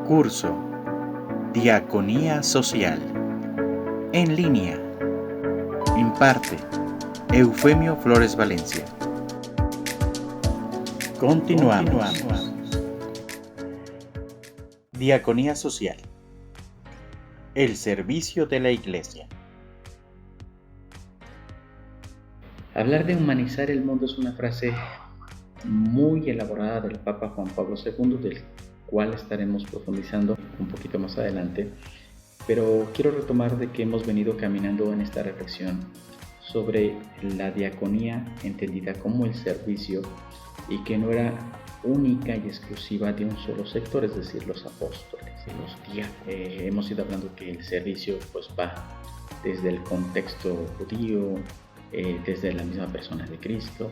Curso Diaconía Social en línea. Imparte Eufemio Flores Valencia. Continuamos. Diaconía Social. El servicio de la Iglesia. Hablar de humanizar el mundo es una frase muy elaborada del Papa Juan Pablo II, del cual estaremos profundizando un poquito más adelante, pero quiero retomar de que hemos venido caminando en esta reflexión sobre la diaconía entendida como el servicio y que no era única y exclusiva de un solo sector, es decir, los apóstoles, los diáconos. Hemos ido hablando que el servicio va desde el contexto judío, desde la misma persona de Cristo,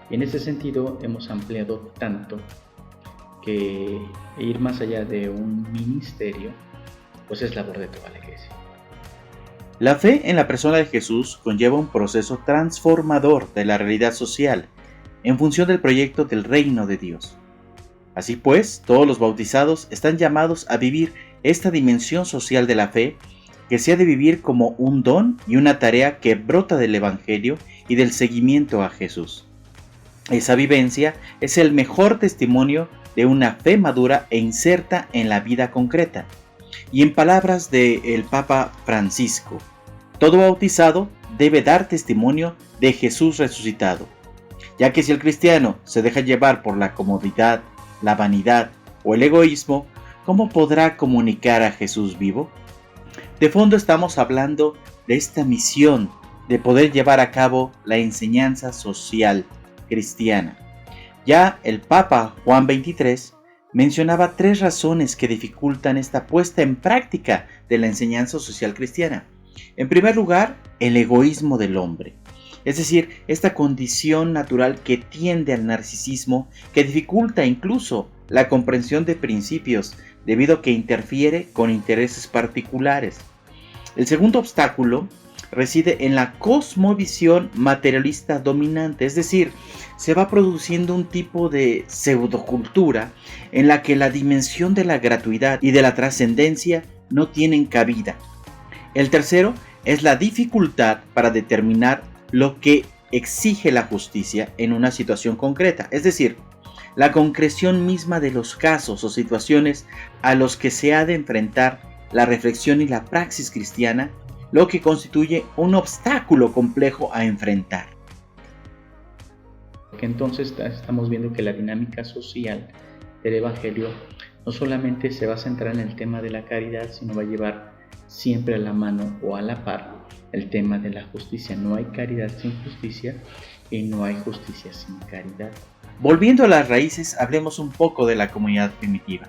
y en ese sentido hemos ampliado tanto que ir más allá de un ministerio es labor de toda la Iglesia. La fe en la persona de Jesús conlleva un proceso transformador de la realidad social en función del proyecto del reino de Dios. Así pues, todos los bautizados están llamados a vivir esta dimensión social de la fe, que se ha de vivir como un don y una tarea que brota del Evangelio y del seguimiento a Jesús. Esa vivencia es el mejor testimonio de una fe madura e inserta en la vida concreta. Y en palabras del Papa Francisco, todo bautizado debe dar testimonio de Jesús resucitado, ya que si el cristiano se deja llevar por la comodidad, la vanidad o el egoísmo, ¿cómo podrá comunicar a Jesús vivo? De fondo estamos hablando de esta misión de poder llevar a cabo la enseñanza social cristiana. Ya el Papa Juan XXIII mencionaba 3 razones que dificultan esta puesta en práctica de la enseñanza social cristiana. En primer lugar, el egoísmo del hombre, es decir, esta condición natural que tiende al narcisismo, que dificulta incluso la comprensión de principios debido a que interfiere con intereses particulares. El segundo obstáculo reside en la cosmovisión materialista dominante, es decir, se va produciendo un tipo de pseudocultura en la que la dimensión de la gratuidad y de la trascendencia no tienen cabida. El tercero es la dificultad para determinar lo que exige la justicia en una situación concreta, es decir, la concreción misma de los casos o situaciones a los que se ha de enfrentar la reflexión y la praxis cristiana, lo que constituye un obstáculo complejo a enfrentar. Entonces estamos viendo que la dinámica social del Evangelio no solamente se va a centrar en el tema de la caridad, sino va a llevar siempre a la mano o a la par el tema de la justicia. No hay caridad sin justicia y no hay justicia sin caridad. Volviendo a las raíces, hablemos un poco de la comunidad primitiva.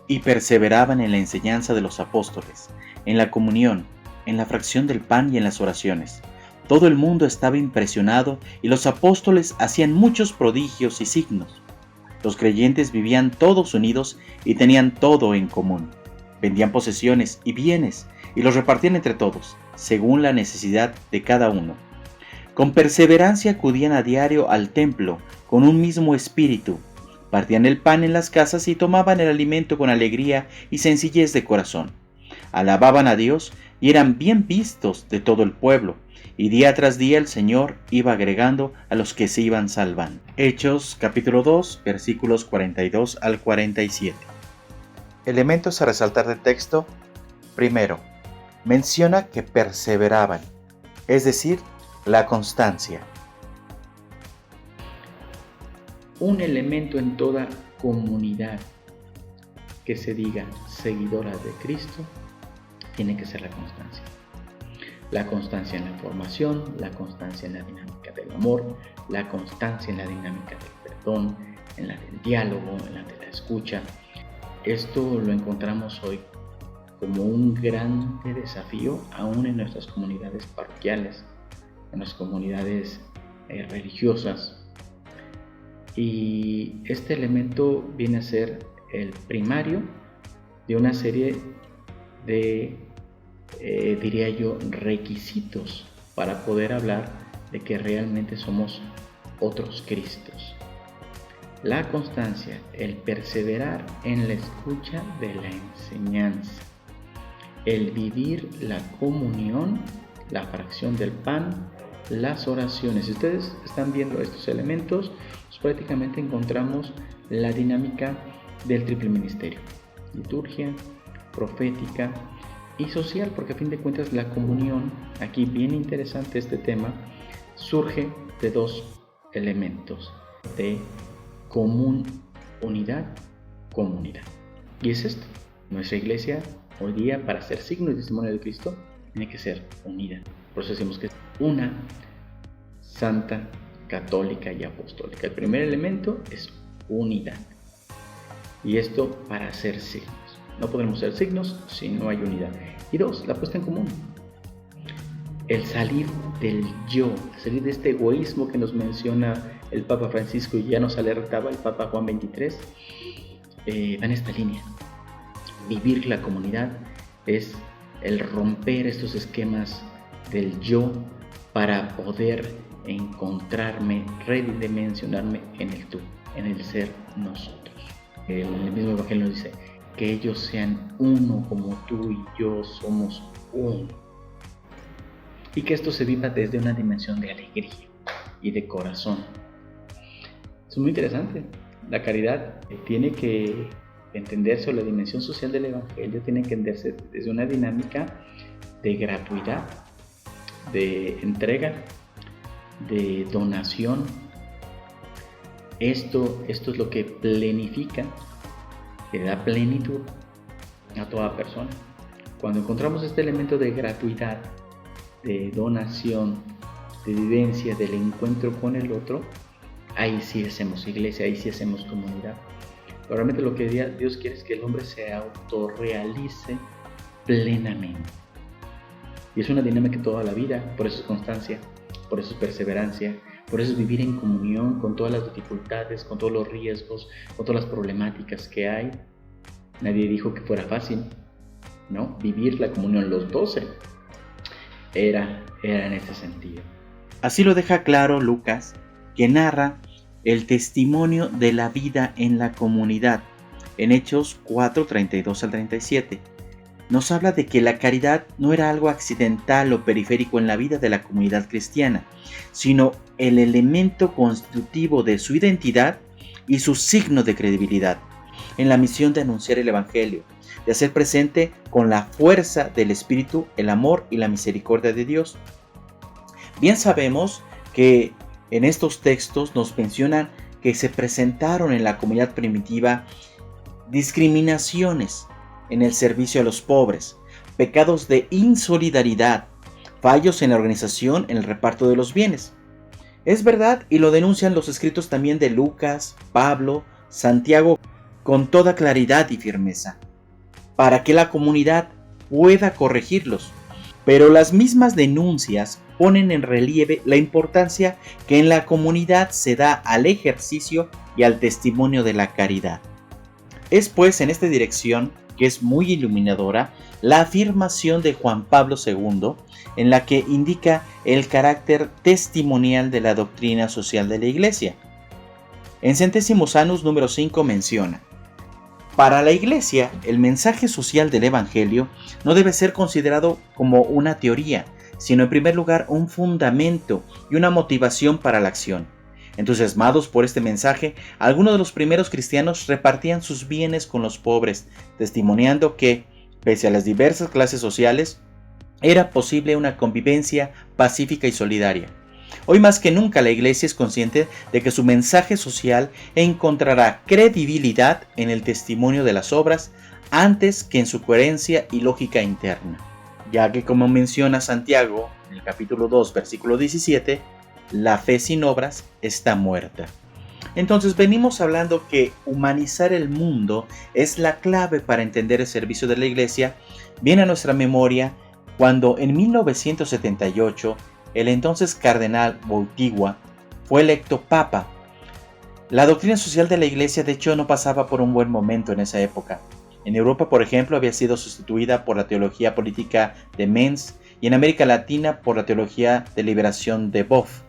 Y perseveraban en la enseñanza de los apóstoles, en la comunión, en la fracción del pan y en las oraciones. Todo el mundo estaba impresionado y los apóstoles hacían muchos prodigios y signos. Los creyentes vivían todos unidos y tenían todo en común. Vendían posesiones y bienes y los repartían entre todos, según la necesidad de cada uno. Con perseverancia acudían a diario al templo, con un mismo espíritu. Partían el pan en las casas y tomaban el alimento con alegría y sencillez de corazón. Alababan a Dios y eran bien vistos de todo el pueblo, y día tras día el Señor iba agregando a los que se iban salvando. Hechos capítulo 2, versículos 42 al 47. Elementos a resaltar del texto. Primero, menciona que perseveraban, es decir, la constancia. Un elemento en toda comunidad que se diga seguidora de Cristo tiene que ser la constancia. La constancia en la formación, la constancia en la dinámica del amor, la constancia en la dinámica del perdón, en la del diálogo, en la de la escucha. Esto lo encontramos hoy como un gran desafío aún en nuestras comunidades parroquiales, en las comunidades religiosas. Y este elemento viene a ser el primario de una serie de, diría yo, requisitos para poder hablar de que realmente somos otros Cristos. la constancia, el perseverar en la escucha de la enseñanza, el vivir la comunión, la fracción del pan, las oraciones. Si ustedes están viendo estos elementos, pues prácticamente encontramos la dinámica del triple ministerio: liturgia, profética y social, porque a fin de cuentas la comunión, aquí bien interesante este tema, surge de dos elementos de común unidad, comunidad. Y es esto: nuestra iglesia hoy día, para ser signo y testimonio de Cristo, tiene que ser unida. Por eso decimos que es una, santa, católica y apostólica. El primer elemento es unidad. Y esto para ser signos. No podremos ser signos si no hay unidad. Y dos, la puesta en común. El salir del yo, salir de este egoísmo que nos menciona el Papa Francisco y ya nos alertaba el Papa Juan XXIII, va en esta línea. Vivir la comunidad es el romper estos esquemas del yo para poder encontrarme, redimensionarme en el tú, en el ser nosotros. El mismo Evangelio nos dice que ellos sean uno como tú y yo somos uno. Y que esto se viva desde una dimensión de alegría y de corazón. Es muy interesante. La caridad tiene que entenderse, o la dimensión social del Evangelio tiene que entenderse desde una dinámica de gratuidad, de entrega, de donación. Esto es lo que plenifica, que da plenitud a toda persona. Cuando encontramos este elemento de gratuidad, de donación, de vivencia, del encuentro con el otro, ahí sí hacemos iglesia, ahí sí hacemos comunidad. Pero realmente lo que Dios quiere es que el hombre se autorrealice plenamente. Y es una dinámica toda la vida, por eso es constancia, por eso es perseverancia, por eso es vivir en comunión con todas las dificultades, con todos los riesgos, con todas las problemáticas que hay. Nadie dijo que fuera fácil, ¿no? Vivir la comunión, los 12, era en ese sentido. Así lo deja claro Lucas, que narra el testimonio de la vida en la comunidad en Hechos 4, 32 al 37. Nos habla de que la caridad no era algo accidental o periférico en la vida de la comunidad cristiana, sino el elemento constitutivo de su identidad y su signo de credibilidad en la misión de anunciar el Evangelio, de hacer presente con la fuerza del Espíritu el amor y la misericordia de Dios. Bien sabemos que en estos textos nos mencionan que se presentaron en la comunidad primitiva discriminaciones en el servicio a los pobres, pecados de insolidaridad, fallos en la organización en el reparto de los bienes. Es verdad, y lo denuncian los escritos también de Lucas, Pablo, Santiago, con toda claridad y firmeza, para que la comunidad pueda corregirlos. Pero las mismas denuncias ponen en relieve la importancia que en la comunidad se da al ejercicio y al testimonio de la caridad. Es pues en esta dirección, que es muy iluminadora, la afirmación de Juan Pablo II, en la que indica el carácter testimonial de la doctrina social de la Iglesia. En Centésimos Annus número 5 menciona: para la Iglesia, el mensaje social del Evangelio no debe ser considerado como una teoría, sino en primer lugar un fundamento y una motivación para la acción. Entusiasmados por este mensaje, algunos de los primeros cristianos repartían sus bienes con los pobres, testimoniando que, pese a las diversas clases sociales, era posible una convivencia pacífica y solidaria. Hoy más que nunca la Iglesia es consciente de que su mensaje social encontrará credibilidad en el testimonio de las obras antes que en su coherencia y lógica interna, ya que, como menciona Santiago en el capítulo 2, versículo 17, la fe sin obras está muerta. Entonces venimos hablando que humanizar el mundo es la clave para entender el servicio de la Iglesia. Viene a nuestra memoria cuando en 1978 el entonces cardenal Wojtyła fue electo papa. La doctrina social de la Iglesia de hecho no pasaba por un buen momento en esa época. En Europa, por ejemplo, había sido sustituida por la teología política de Menz y en América Latina por la teología de liberación de Boff.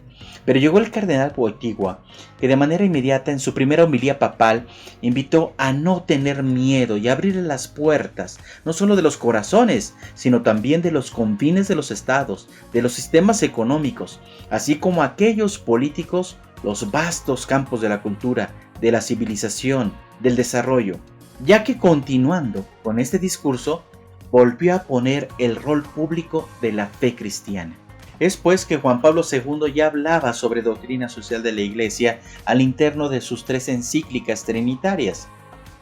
Pero llegó el cardenal Wojtyła, que de manera inmediata en su primera homilía papal invitó a no tener miedo y abrir las puertas, no solo de los corazones, sino también de los confines de los estados, de los sistemas económicos, así como aquellos políticos, los vastos campos de la cultura, de la civilización, del desarrollo, ya que continuando con este discurso, volvió a poner el rol público de la fe cristiana. Es pues que Juan Pablo II ya hablaba sobre doctrina social de la Iglesia al interno de sus 3 encíclicas trinitarias: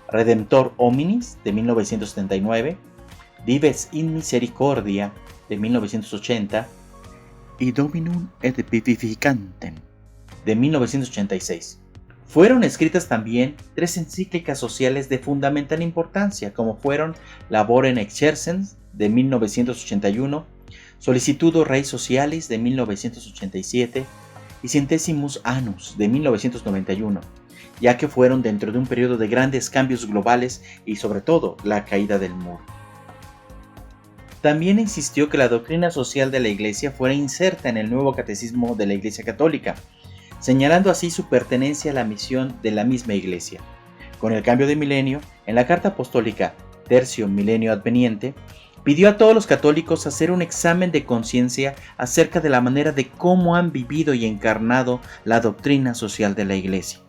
Redemptor Hominis de 1979, Dives in Misericordia de 1980 y Dominum et Vivificantem de 1986. Fueron escritas también 3 encíclicas sociales de fundamental importancia, como fueron Laborem Exercens de 1981, Solicitudo Rei Socialis de 1987 y Centesimus Annus de 1991, ya que fueron dentro de un periodo de grandes cambios globales y sobre todo la caída del muro. También insistió que la doctrina social de la Iglesia fuera inserta en el nuevo catecismo de la Iglesia Católica, señalando así su pertenencia a la misión de la misma Iglesia. Con el cambio de milenio, en la carta apostólica Tertium Millennio Adveniente, pidió a todos los católicos hacer un examen de conciencia acerca de la manera de cómo han vivido y encarnado la doctrina social de la Iglesia.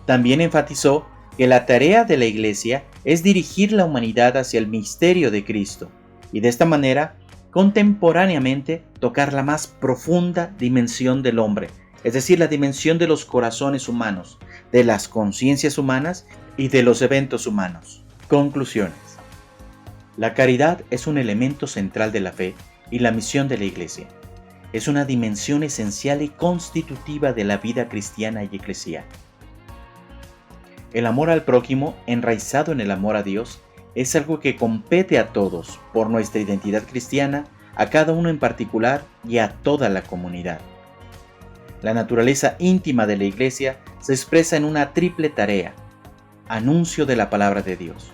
También enfatizó que la tarea de la Iglesia es dirigir la humanidad hacia el misterio de Cristo, y de esta manera, contemporáneamente, tocar la más profunda dimensión del hombre, es decir, la dimensión de los corazones humanos, de las conciencias humanas y de los eventos humanos. Conclusiones. La caridad es un elemento central de la fe y la misión de la Iglesia. Es una dimensión esencial y constitutiva de la vida cristiana y eclesial. El amor al prójimo, enraizado en el amor a Dios, es algo que compete a todos, por nuestra identidad cristiana, a cada uno en particular y a toda la comunidad. La naturaleza íntima de la Iglesia se expresa en una triple tarea: anuncio de la palabra de Dios,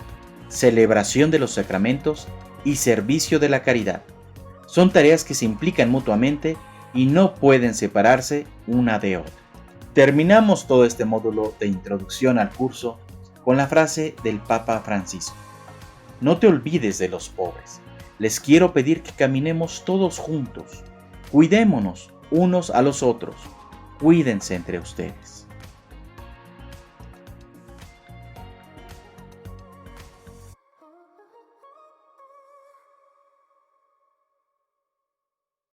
celebración de los sacramentos y servicio de la caridad. Son tareas que se implican mutuamente y no pueden separarse una de otra. Terminamos todo este módulo de introducción al curso con la frase del Papa Francisco: no te olvides de los pobres. Les quiero pedir que caminemos todos juntos. Cuidémonos unos a los otros. Cuídense entre ustedes.